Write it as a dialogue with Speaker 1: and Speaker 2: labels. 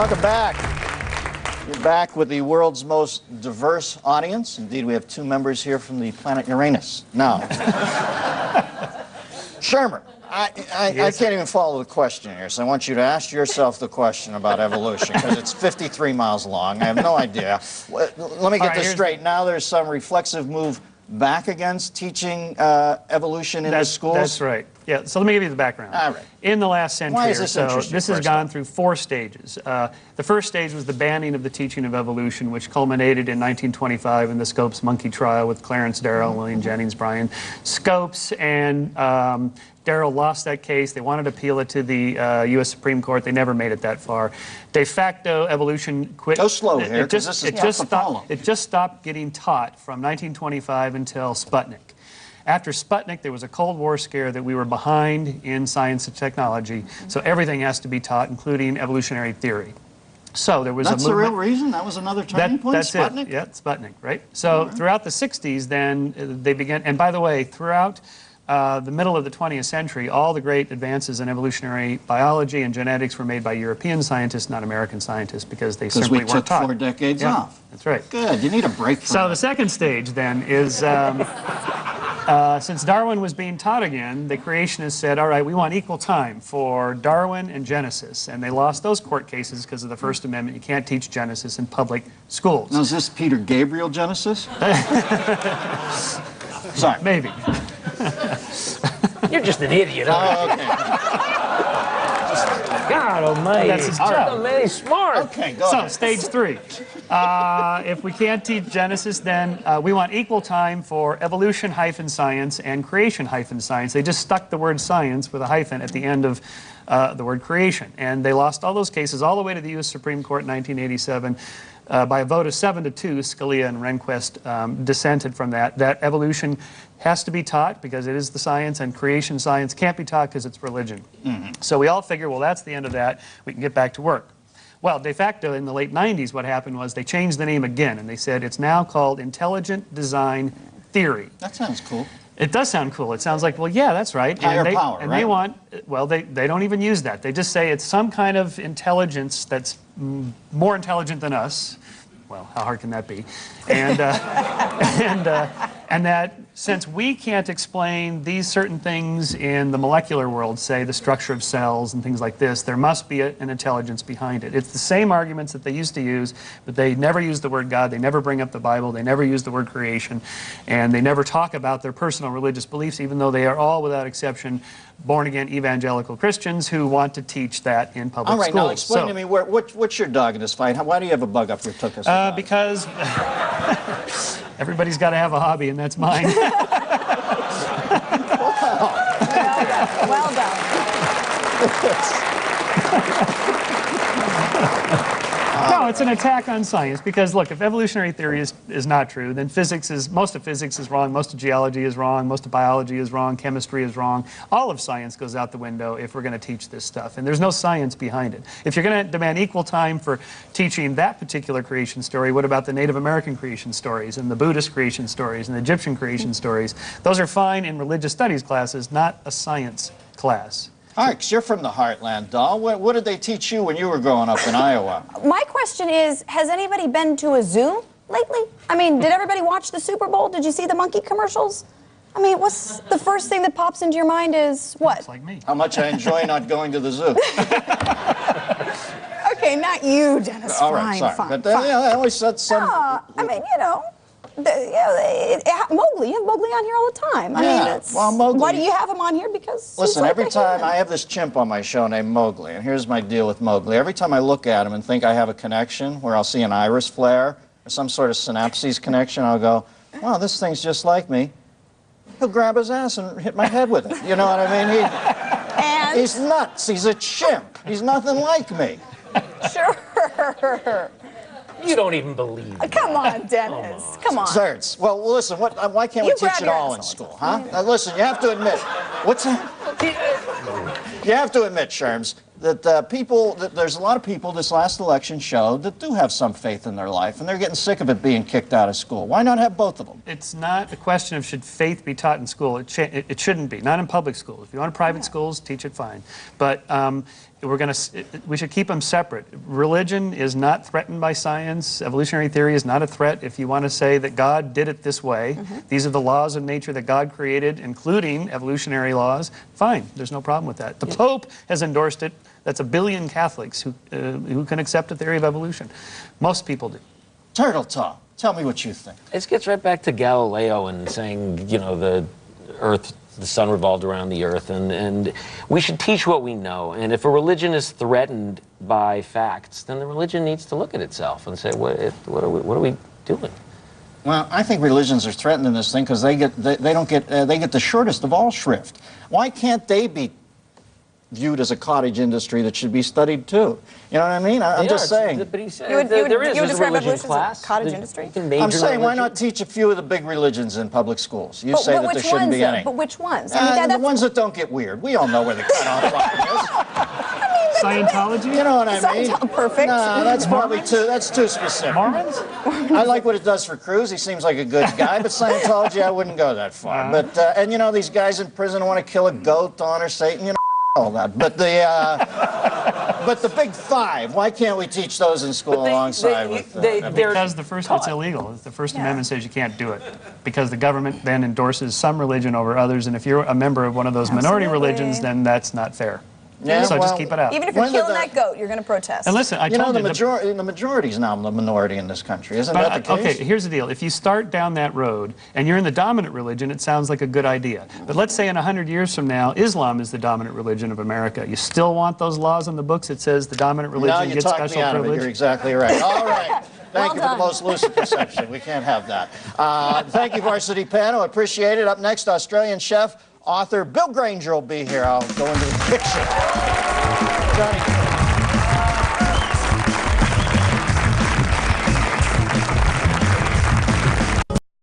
Speaker 1: Welcome back. You're back with the world's most diverse audience. Indeed, we have two members here from the planet Uranus. Now, Shermer, I can't even follow the question here, so I want you to ask yourself the question about evolution, because it's 53 miles long. I have no idea. Let me get this straight. Now there's some reflexive move back against teaching evolution in the schools?
Speaker 2: That's right. Yeah, so let me give you the background.
Speaker 1: All right.
Speaker 2: In the last century
Speaker 1: Why is this interesting?
Speaker 2: This has gone through 4 stages. The first stage was the banning of the teaching of evolution, which culminated in 1925 in the Scopes monkey trial with Clarence Darrow, William Jennings Bryan. Scopes and Darrow lost that case. They wanted to appeal it to the U.S. Supreme Court. They never made it that far. De facto, evolution quit.
Speaker 1: Go slow here,
Speaker 2: it just stopped getting taught from 1925 until Sputnik. After Sputnik, there was a Cold War scare that we were behind in science and technology, so everything has to be taught, including evolutionary theory. So there was
Speaker 1: That's
Speaker 2: a movement.
Speaker 1: the real reason? That was another turning point,
Speaker 2: that's
Speaker 1: Sputnik?
Speaker 2: It. Yeah, Sputnik, right? So throughout the 60s, then, they began, and by the way, throughout the middle of the 20th century, all the great advances in evolutionary biology and genetics were made by European scientists, not American scientists, because they simply weren't taught.
Speaker 1: Because we took 4 decades off.
Speaker 2: That's right.
Speaker 1: Good. You need a break from
Speaker 2: So the second stage, then, is since Darwin was being taught again, the creationists said, all right, we want equal time for Darwin and Genesis. And they lost those court cases because of the First Amendment. You can't teach Genesis in public schools.
Speaker 1: Now, is this Peter Gabriel Genesis? Sorry.
Speaker 2: Maybe.
Speaker 3: You're just an idiot.
Speaker 1: Oh, okay.
Speaker 3: God almighty.
Speaker 2: That's his job.
Speaker 3: He's smart.
Speaker 1: Okay, go
Speaker 2: So,
Speaker 1: ahead.
Speaker 2: stage 3. If we can't teach Genesis, then we want equal time for evolution-science and creation-science. They just stuck the word science with a hyphen at the end of the word creation. And they lost all those cases all the way to the U.S. Supreme Court in 1987. By a vote of 7-2, Scalia and Rehnquist dissented from that evolution has to be taught because it is the science, and creation science can't be taught because it's religion. So we all figure, well, that's the end of that. We can get back to work. Well, de facto, in the late 90s, what happened was they changed the name again, and they said it's now called Intelligent Design Theory.
Speaker 1: That sounds cool.
Speaker 2: It does sound cool. It sounds like, well, yeah, that's right.
Speaker 1: Higher power,
Speaker 2: and
Speaker 1: right?
Speaker 2: they want, well, they don't even use that. They just say it's some kind of intelligence that's more intelligent than us. Well, how hard can that be? And, and that since we can't explain these certain things in the molecular world, say the structure of cells and things like this, there must be an intelligence behind it. It's the same arguments that they used to use, but they never use the word God, they never bring up the Bible, they never use the word creation, and they never talk about their personal religious beliefs, even though they are all, without exception, born-again evangelical Christians who want to teach that in public schools.
Speaker 1: All right, now explain to me, what's your dog in this fight? Why do you have a bug up your tuchus?
Speaker 2: Because everybody's got to have a hobby, and that's mine.
Speaker 4: Well done.
Speaker 2: No, it's an attack on science because, look, if evolutionary theory is not true, then most of physics is wrong, most of geology is wrong, most of biology is wrong, chemistry is wrong. All of science goes out the window if we're going to teach this stuff, and there's no science behind it. If you're going to demand equal time for teaching that particular creation story, what about the Native American creation stories and the Buddhist creation stories and the Egyptian creation stories? Those are fine in religious studies classes, not a science class.
Speaker 1: All right, because you're from the heartland, doll. What did they teach you when you were growing up in Iowa?
Speaker 4: My question is, has anybody been to a zoo lately? I mean, did everybody watch the Super Bowl? Did you see the monkey commercials? I mean, what's the first thing that pops into your mind is what?
Speaker 2: It's like me.
Speaker 1: How much I enjoy not going to the zoo.
Speaker 4: Okay, not you, Dennis.
Speaker 1: All right, sorry.
Speaker 4: Fine.
Speaker 1: But yeah, I always said some...
Speaker 4: I mean, you know, Mowgli, you have Mowgli on here all the time. I mean, it's,
Speaker 1: well, Mowgli...
Speaker 4: why do you have him on here? Because
Speaker 1: Listen,
Speaker 4: like
Speaker 1: every time I have this chimp on my show named Mowgli, and here's my deal with Mowgli. Every time I look at him and think I have a connection, where I'll see an iris flare or some sort of synapses connection, I'll go, wow, this thing's just like me. He'll grab his ass and hit my head with it. You know what I mean? He's nuts. He's a chimp. He's nothing like me.
Speaker 4: Sure.
Speaker 3: You don't even believe it.
Speaker 4: Come on, Dennis. Come on.
Speaker 1: Serts. Well, listen, why can't we teach it all in school, huh? Now, listen, you have to admit, you have to admit, Sherms, that there's a lot of people this last election showed that do have some faith in their life, and they're getting sick of it being kicked out of school. Why not have both of them?
Speaker 2: It's not a question of should faith be taught in school. It shouldn't be, not in public schools. If you want private schools, teach it fine. But we should keep them separate. Religion is not threatened by science. Evolutionary theory is not a threat. If you want to say that God did it this way, these are the laws of nature that God created, including evolutionary laws, fine, there's no problem with that. The Pope has endorsed it. That's 1 billion Catholics who can accept a theory of evolution. Most people do.
Speaker 1: Turteltaub, tell me what you think.
Speaker 3: This gets right back to Galileo and saying, you know, the sun revolved around the earth, and we should teach what we know. And if a religion is threatened by facts, then the religion needs to look at itself and say, what are we doing?
Speaker 1: Well, I think religions are threatened in this thing because they get the shortest of all shrift. Why can't they be viewed as a cottage industry that should be studied too? You know what I mean? I'm just saying.
Speaker 3: But he said,
Speaker 4: You would
Speaker 3: there's
Speaker 4: describe
Speaker 3: a religion
Speaker 4: evolution
Speaker 3: class.
Speaker 4: as a cottage industry?
Speaker 1: I'm saying, why not teach a few of the big religions in public schools? You say that there shouldn't be any.
Speaker 4: But which ones? I mean,
Speaker 1: The ones that don't get weird. We all know where the cutoff line is.
Speaker 2: Scientology?
Speaker 1: You know what I mean?
Speaker 4: Perfect.
Speaker 1: No, that's probably that's too specific.
Speaker 2: Mormons?
Speaker 1: I like what it does for Cruz. He seems like a good guy, but Scientology, I wouldn't go that far. But and you know, these guys in prison want to kill a goat to honor Satan. You know, all that. But the big five, why can't we teach those in school alongside with?
Speaker 2: Because it's illegal. The First Amendment says you can't do it because the government then endorses some religion over others, and if you're a member of one of those minority religions, then that's not fair.
Speaker 1: Yeah,
Speaker 2: so just keep it out.
Speaker 4: Even if you're killing that goat, you're going to protest.
Speaker 2: And listen, I told you
Speaker 1: the majority is now the minority in this country, isn't that the case?
Speaker 2: Okay, here's the deal. If you start down that road and you're in the dominant religion, it sounds like a good idea. But let's say in 100 years from now, Islam is the dominant religion of America. You still want those laws in the books that says the dominant religion gets special
Speaker 1: me out
Speaker 2: privilege?
Speaker 1: Of it. You're exactly right. All right. Thank you for the most lucid perception. We can't have that. Thank you, Varsity panel. Appreciate it. Up next, Australian chef, author Bill Granger will be here. I'll go into the picture. Johnny.